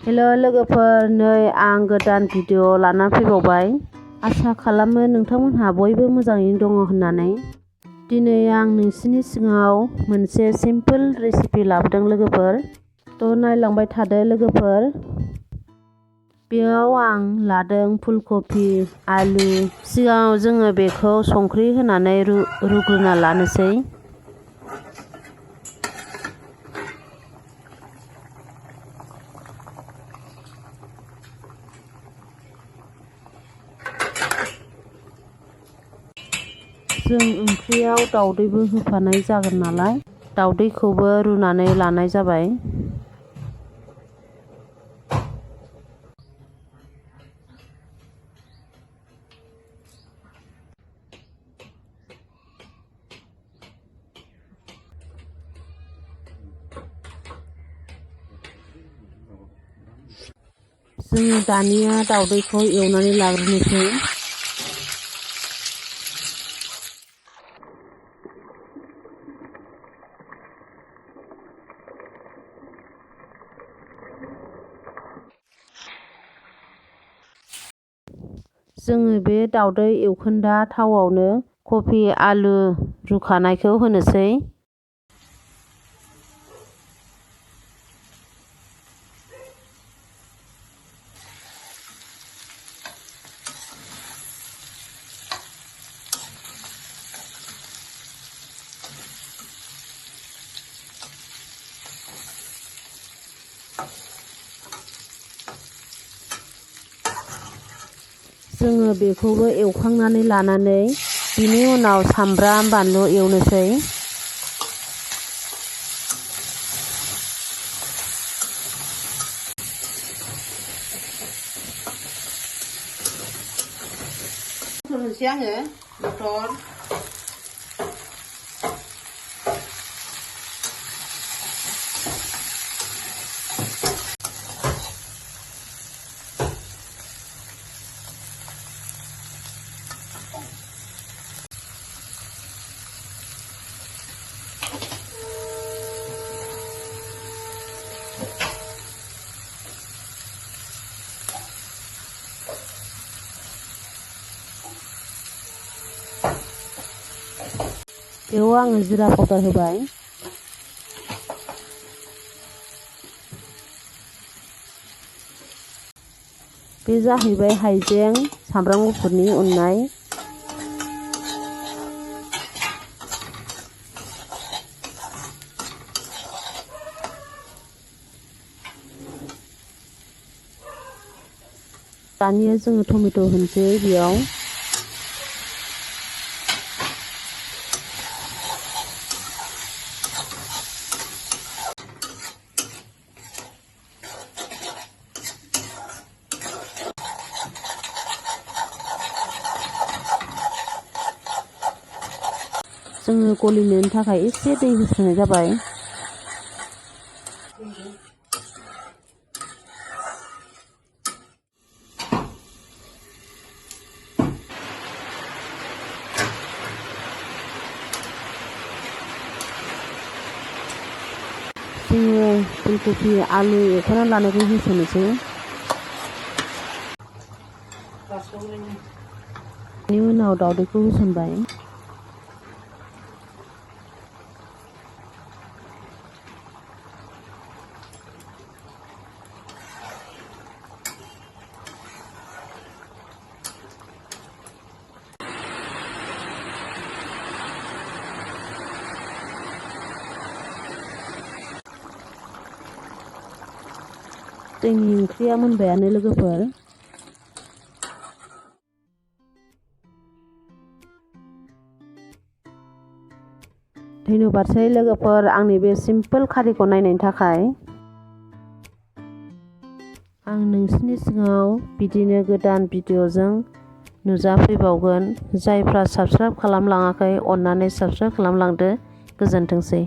Hello लोगोफोर, नै आं गोदान भिडिअ लाना फैबावबाय। आसा खालामो नोंथांमोनहा बयबो मोजाङैनो दङ होननानै। दिनै आं नोंसिनि सिगाङाव मोनसे सिम्पोल रेसिपि लाबोदों लोगोफोर। थ' नायलांबाय थादो लोगोफोर। बेयाव आं लादों फुलकबि, आलु। सिगाङाव जोङो बेखौ संख्रि होनानै रुग्रोना लानोसै। जों ओंख्रियाव दाउदैबो होफानाय जागोन नालाय, दाउदैखौबो रुनानै लानाय जाबाय। जोङो दानिया दाउदैखौ एवनानै लाग्रोनोसै। जोङो बे दाउदै एवखोन्दा थावआवनो कबि, आलु रुखानायखौ होनोसै। जोङो बेखौबो एवखांनानै लानानै बिनि उनाव सामब्राम बानलु एवनोसै। होनोसै आङो मटर। बेयाव आङो जिरा पाउडार होबाय। बे जाहैबाय हाइजें, सामब्राम गुफुरनि उननाय। दानिया जोङो टमेट' होनोसै बेयाव। जोङो गलिनायनि थाखाय एसे दै होस्रोनाय जाबाय। जोङो फुलकबि, आलु एवखाना लानायखौ होसननोसै। बेनि उनाव दाउदैखौ होसनबाय। जोंनि ओंख्रिया मोनबायानो लोगोफोर। धन्यबादसै लोगोफोर आंनि बे सिम्पोल खारिखौ नायनायनि थाखाय। आं नोंसिनि सिगाङाव बिदिनो गोदान भिडिअजों नुजाफैबावगोन। जायफ्रा साबस्क्राइब खालामलाङाखै अन्नानै साबस्क्राइब खालामलांदो। गोजोनथोंसै।